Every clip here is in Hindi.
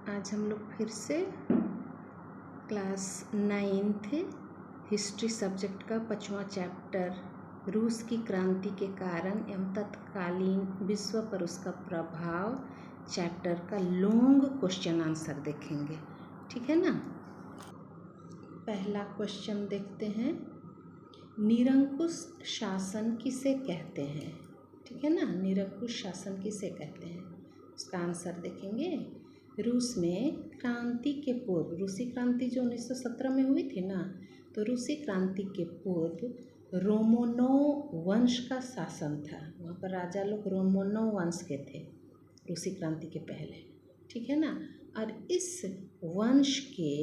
आज हम लोग फिर से क्लास 9th हिस्ट्री सब्जेक्ट का 5वां चैप्टर रूस की क्रांति के कारण एवं तत्कालीन विश्व पर उसका प्रभाव चैप्टर का लॉन्ग क्वेश्चन आंसर देखेंगे। ठीक है ना। पहला क्वेश्चन देखते हैं, निरंकुश शासन किसे कहते हैं। ठीक है ना, निरंकुश शासन किसे कहते हैं, उसका आंसर देखेंगे। रूस में क्रांति के पूर्व, रूसी क्रांति जो 1917 में हुई थी ना, तो रूसी क्रांति के पूर्व रोमनोव वंश का शासन था। वहाँ पर राजा लोग रोमनोव वंश के थे रूसी क्रांति के पहले। ठीक है ना। और इस वंश के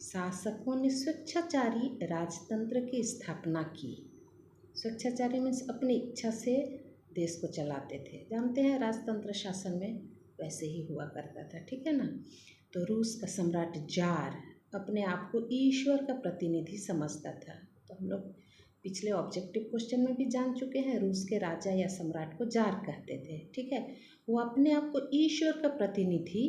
शासकों ने स्वेच्छाचारी राजतंत्र की स्थापना की। स्वेच्छाचारी मीन्स अपनी इच्छा से देश को चलाते थे। जानते हैं राजतंत्र शासन में वैसे ही हुआ करता था। ठीक है ना। तो रूस का सम्राट जार अपने आप को ईश्वर का प्रतिनिधि समझता था। तो हम लोग पिछले ऑब्जेक्टिव क्वेश्चन में भी जान चुके हैं, रूस के राजा या सम्राट को जार कहते थे। ठीक है, वो अपने आप को ईश्वर का प्रतिनिधि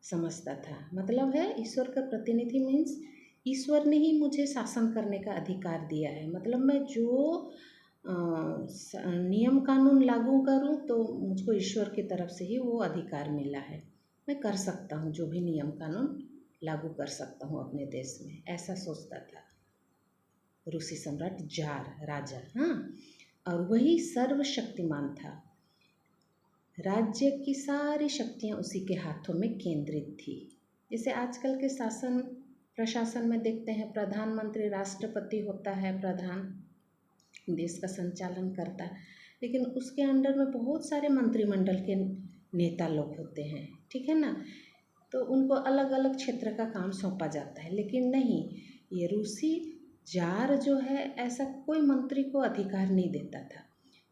समझता था। मतलब है ईश्वर का प्रतिनिधि मीन्स ईश्वर ने ही मुझे शासन करने का अधिकार दिया है। मतलब मैं जो नियम कानून लागू करूं तो मुझको ईश्वर की तरफ से ही वो अधिकार मिला है। मैं कर सकता हूं, जो भी नियम कानून लागू कर सकता हूं अपने देश में, ऐसा सोचता था रूसी सम्राट जार राजा। हाँ, और वही सर्वशक्तिमान था। राज्य की सारी शक्तियां उसी के हाथों में केंद्रित थी। जैसे आजकल के शासन प्रशासन में देखते हैं, प्रधानमंत्री राष्ट्रपति होता है, प्रधान देश का संचालन करता है, लेकिन उसके अंडर में बहुत सारे मंत्रिमंडल के नेता लोग होते हैं। ठीक है ना। तो उनको अलग अलग क्षेत्र का काम सौंपा जाता है। लेकिन नहीं, ये रूसी जार जो है ऐसा कोई मंत्री को अधिकार नहीं देता था।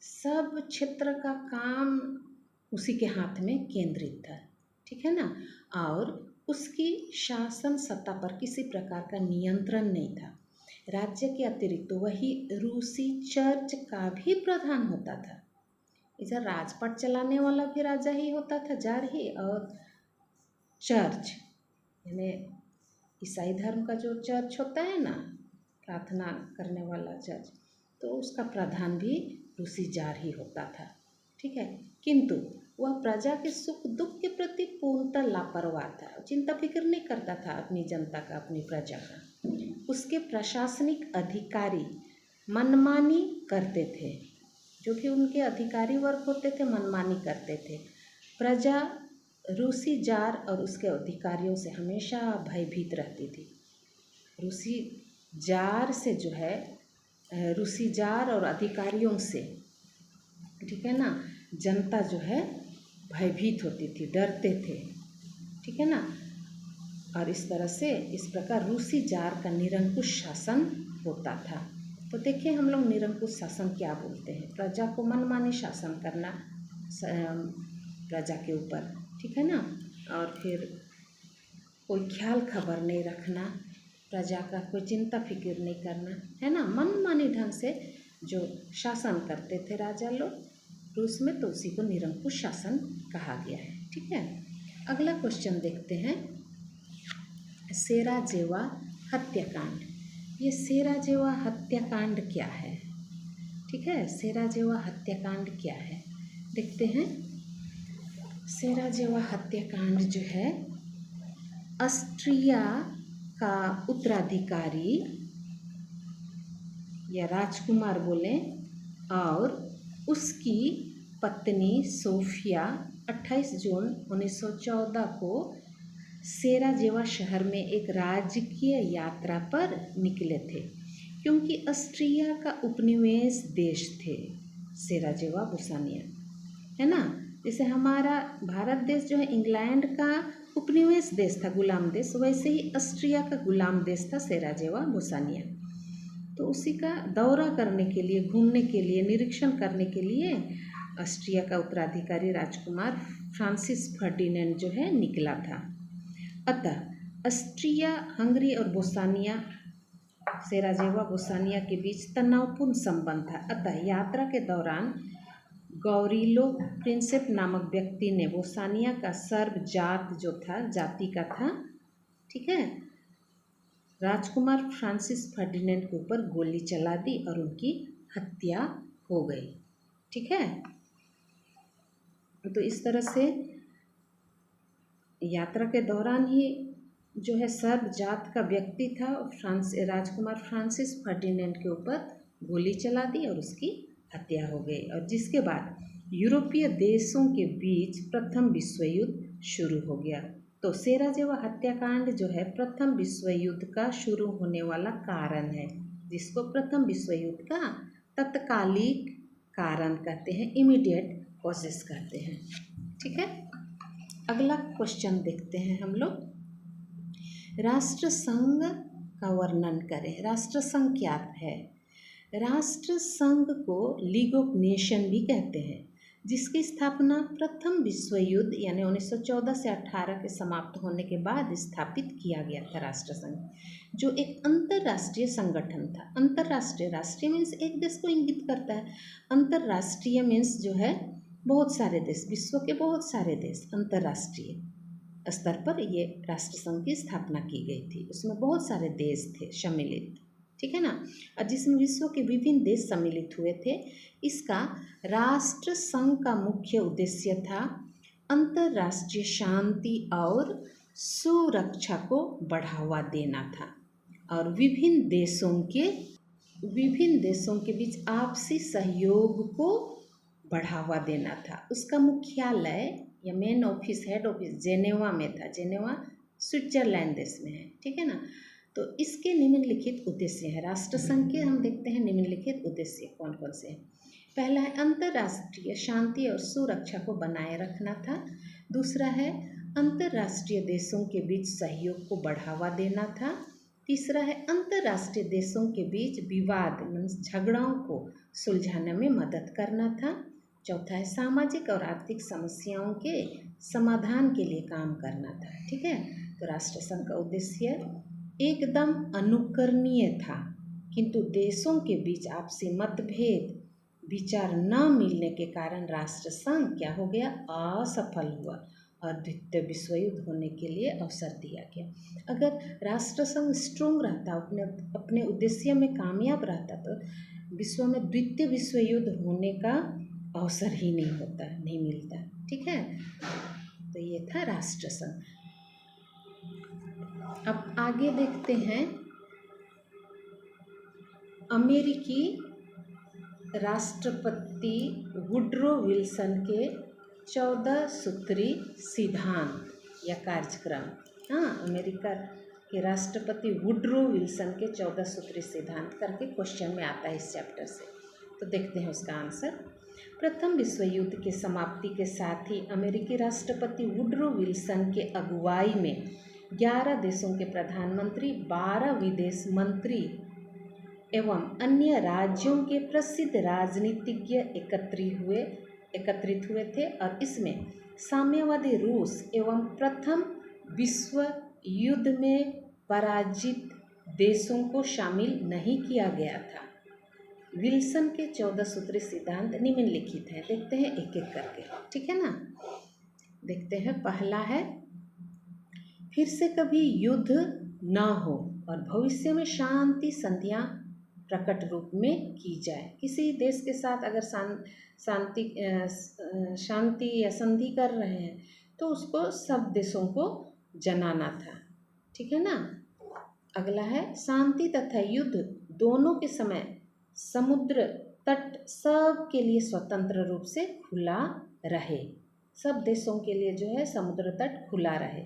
सब क्षेत्र का काम उसी के हाथ में केंद्रित था। ठीक है ना। और उसकी शासन सत्ता पर किसी प्रकार का नियंत्रण नहीं था। राज्य के अतिरिक्त वही रूसी चर्च का भी प्रधान होता था। इधर राजपाट चलाने वाला भी राजा ही होता था, जार ही, और चर्च यानी ईसाई धर्म का जो चर्च होता है ना, प्रार्थना करने वाला चर्च, तो उसका प्रधान भी रूसी जार ही होता था। ठीक है, किंतु वह प्रजा के सुख दुख के प्रति पूर्णतः लापरवाह था। चिंता फिक्र नहीं करता था अपनी जनता का, अपनी प्रजा का। उसके प्रशासनिक अधिकारी मनमानी करते थे। जो कि उनके अधिकारी वर्ग होते थे मनमानी करते थे। प्रजा रूसी जार और उसके अधिकारियों से हमेशा भयभीत रहती थी। रूसी जार से जो है, रूसी जार और अधिकारियों से, ठीक है ना, जनता जो है भयभीत होती थी, डरते थे। ठीक है ना। और इस तरह से इस प्रकार रूसी जार का निरंकुश शासन होता था। तो देखिए हम लोग निरंकुश शासन क्या बोलते हैं, प्रजा को मनमानी शासन करना प्रजा के ऊपर। ठीक है ना। और फिर कोई ख्याल खबर नहीं रखना, प्रजा का कोई चिंता फिक्र नहीं करना, है ना। मनमानी ढंग से जो शासन करते थे राजा लोग रूस में, तो उसी को निरंकुश शासन कहा गया है। ठीक है। अगला क्वेश्चन देखते हैं, सेराजेवा हत्याकांड। ये सेराजेवा हत्याकांड क्या है। ठीक है, सेराजेवा हत्याकांड क्या है देखते हैं। सेराजेवा हत्याकांड जो है, ऑस्ट्रिया का उत्तराधिकारी या राजकुमार बोले, और उसकी पत्नी सोफिया 28 जून 1914 को सेराजेवा शहर में एक राजकीय यात्रा पर निकले थे, क्योंकि ऑस्ट्रिया का उपनिवेश देश थे सेराजेवा बोस्निया, है ना। जैसे हमारा भारत देश जो है इंग्लैंड का उपनिवेश देश था, गुलाम देश, वैसे ही ऑस्ट्रिया का गुलाम देश था सेराजेवा बोस्निया। तो उसी का दौरा करने के लिए, घूमने के लिए, निरीक्षण करने के लिए ऑस्ट्रिया का उत्तराधिकारी राजकुमार फ्रांसिस फर्डिनेंड जो है निकला था। अतः ऑस्ट्रिया, हंगरी और बोस्निया, सेराजेवा बोस्निया के बीच तनावपूर्ण संबंध था। अतः यात्रा के दौरान गौरीलो प्रिंसेप नामक व्यक्ति ने वो सानिया का सर्ब जात जो था, जाति का था, ठीक है, राजकुमार फ्रांसिस फर्डिनेंड के ऊपर गोली चला दी और उनकी हत्या हो गई। ठीक है, तो इस तरह से यात्रा के दौरान ही जो है सर्ब जात का व्यक्ति था राजकुमार फ्रांसिस फर्डिनेंड के ऊपर गोली चला दी और उसकी हत्या हो गई, और जिसके बाद यूरोपीय देशों के बीच प्रथम विश्व युद्ध शुरू हो गया। तो सेराजेवो हत्याकांड जो है प्रथम विश्व युद्ध का शुरू होने वाला कारण है, जिसको प्रथम विश्व युद्ध का तत्कालिक कारण कहते हैं, इमीडिएट कॉजेस कहते हैं। ठीक है, अगला क्वेश्चन देखते हैं हम लोग। राष्ट्रसंघ का वर्णन करें। राष्ट्रसंघ क्या है? राष्ट्रसंघ को लीग ऑफ नेशन भी कहते हैं, जिसकी स्थापना प्रथम विश्व युद्ध यानी 1914 से 18 के समाप्त होने के बाद स्थापित किया गया था। राष्ट्रसंघ जो एक अंतर्राष्ट्रीय संगठन था। अंतर्राष्ट्रीय, राष्ट्रीय मीन्स एक देश को इंगित करता है, अंतर्राष्ट्रीय मीन्स जो है बहुत सारे देश, विश्व के बहुत सारे देश, अंतर्राष्ट्रीय स्तर पर ये राष्ट्रसंघ की स्थापना की गई थी। उसमें बहुत सारे देश थे सम्मिलित, ठीक है ना, और जिसमें विश्व के विभिन्न देश सम्मिलित हुए थे। इसका राष्ट्रसंघ का मुख्य उद्देश्य था अंतर्राष्ट्रीय शांति और सुरक्षा को बढ़ावा देना था, और विभिन्न देशों के बीच आपसी सहयोग को बढ़ावा देना था। उसका मुख्यालय या main office, head office Geneva में था। जेनेवा स्विट्जरलैंड देश में है, ठीक है ना। तो इसके निम्नलिखित उद्देश्य है। राष्ट्रसंघ के हम देखते हैं निम्नलिखित उद्देश्य कौन कौन से हैं। पहला है अंतर्राष्ट्रीय शांति और सुरक्षा को बनाए रखना था। दूसरा है अंतर्राष्ट्रीय देशों के बीच सहयोग को बढ़ावा देना था। तीसरा है अंतर्राष्ट्रीय देशों के बीच विवाद झगड़ों को सुलझाने में मदद करना था। चौथा है सामाजिक और आर्थिक समस्याओं के समाधान के लिए काम करना था। ठीक है, तो राष्ट्रसंघ का उद्देश्य एकदम अनुकरणीय था, किंतु देशों के बीच आपसी मतभेद विचार न मिलने के कारण राष्ट्रसंघ क्या हो गया, असफल हुआ और द्वितीय विश्व युद्ध होने के लिए अवसर दिया गया। अगर राष्ट्रसंघ स्ट्रोंग रहता, अपने उद्देश्य में कामयाब रहता, तो विश्व में द्वितीय विश्व युद्ध होने का अवसर ही नहीं होता, नहीं मिलता। ठीक है, तो ये था राष्ट्रसंघ। अब आगे देखते हैं अमेरिकी राष्ट्रपति वुड्रो विल्सन के 14 सूत्री सिद्धांत या कार्यक्रम। हाँ, अमेरिका के राष्ट्रपति वुड्रो विल्सन के 14 सूत्री सिद्धांत करके क्वेश्चन में आता है इस चैप्टर से। तो देखते हैं उसका आंसर। प्रथम विश्व युद्ध के समाप्ति के साथ ही अमेरिकी राष्ट्रपति वुड्रो विल्सन के अगुवाई में 11 देशों के प्रधानमंत्री, 12 विदेश मंत्री एवं अन्य राज्यों के प्रसिद्ध राजनीतिज्ञ एकत्रित हुए थे, और इसमें साम्यवादी रूस एवं प्रथम विश्व युद्ध में पराजित देशों को शामिल नहीं किया गया था। विल्सन के 14 सूत्री सिद्धांत निम्नलिखित हैं। देखते हैं एक एक करके, ठीक है ना। देखते हैं, पहला है फिर से कभी युद्ध न हो और भविष्य में शांति संधियां प्रकट रूप में की जाए। किसी देश के साथ अगर शांति या संधि कर रहे हैं तो उसको सब देशों को जनाना था, ठीक है ना। अगला है शांति तथा युद्ध दोनों के समय समुद्र तट सब के लिए स्वतंत्र रूप से खुला रहे। सब देशों के लिए जो है समुद्र तट खुला रहे,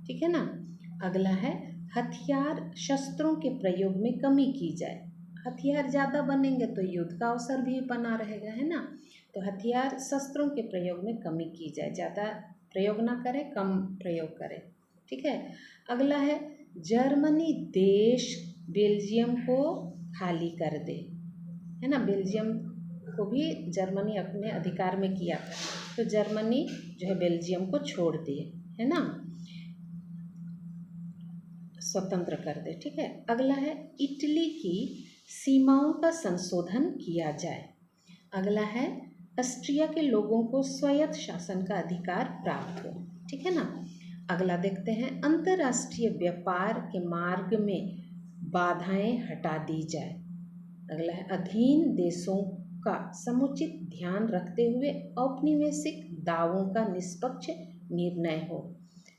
ठीक है ना। अगला है हथियार शस्त्रों के प्रयोग में कमी की जाए। हथियार ज़्यादा बनेंगे तो युद्ध का अवसर भी बना रहेगा, है ना। तो हथियार शस्त्रों के प्रयोग में कमी की जाए, ज़्यादा प्रयोग ना करें, कम प्रयोग करें, ठीक है। अगला है जर्मनी देश बेल्जियम को खाली कर दे, है ना। बेल्जियम को भी जर्मनी अपने अधिकार में किया था, तो जर्मनी जो है बेल्जियम को छोड़ दिए, है ना, स्वतंत्र कर दे, ठीक है। अगला है इटली की सीमाओं का संशोधन किया जाए। अगला है ऑस्ट्रिया के लोगों को स्वायत्त शासन का अधिकार प्राप्त हो। ठीक है ना। अगला देखते हैं, अंतर्राष्ट्रीय व्यापार के मार्ग में बाधाएं हटा दी जाए। अगला है, अधीन देशों का समुचित ध्यान रखते हुए औपनिवेशिक दावों का निष्पक्ष निर्णय हो।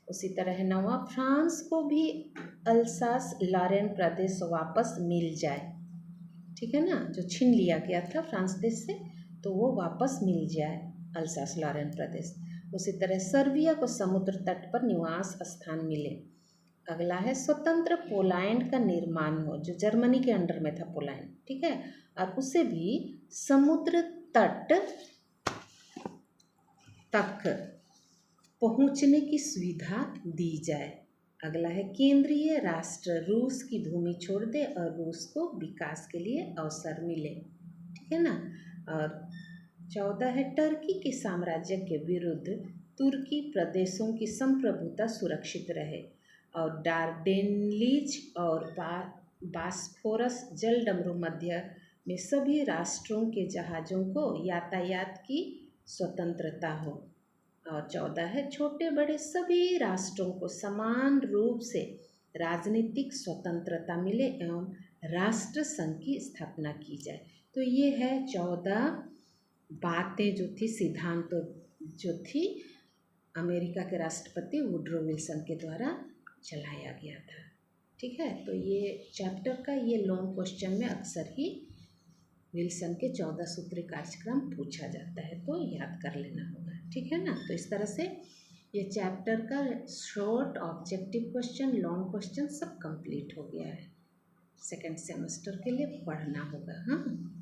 उसी तरह है नवा, फ्रांस को भी अल्सास लॉरेन प्रदेश वापस मिल जाए। ठीक है ना, जो छीन लिया गया था फ्रांस देश से, तो वो वापस मिल जाए अल्सास लॉरेन प्रदेश। उसी तरह सर्बिया को समुद्र तट पर निवास स्थान मिले। अगला है, स्वतंत्र पोलैंड का निर्माण हो, जो जर्मनी के अंडर में था पोलैंड। ठीक है, और उसे भी समुद्र तट तक पहुंचने की सुविधा दी जाए। अगला है, केंद्रीय राष्ट्र रूस की भूमि छोड़ दे और रूस को विकास के लिए अवसर मिले। ठीक है ना। और 14 है, टर्की के साम्राज्य के विरुद्ध तुर्की प्रदेशों की संप्रभुता सुरक्षित रहे और डार्डेनलीज और बास्फोरस जलडमरू मध्य में सभी राष्ट्रों के जहाज़ों को यातायात की स्वतंत्रता हो। और 14 है, छोटे बड़े सभी राष्ट्रों को समान रूप से राजनीतिक स्वतंत्रता मिले एवं राष्ट्र संघ की स्थापना की जाए। तो ये है 14 बातें जो थी, सिद्धांत जो थी अमेरिका के राष्ट्रपति वुडरो विल्सन के द्वारा चलाया गया था। ठीक है, तो ये चैप्टर का ये लॉन्ग क्वेश्चन में अक्सर ही विल्सन के 14 सूत्री कार्यक्रम पूछा जाता है, तो याद कर लेना होगा। ठीक है ना। तो इस तरह से ये चैप्टर का short objective question, long question सब कंप्लीट हो गया है। सेकेंड सेमेस्टर के लिए पढ़ना होगा। हाँ।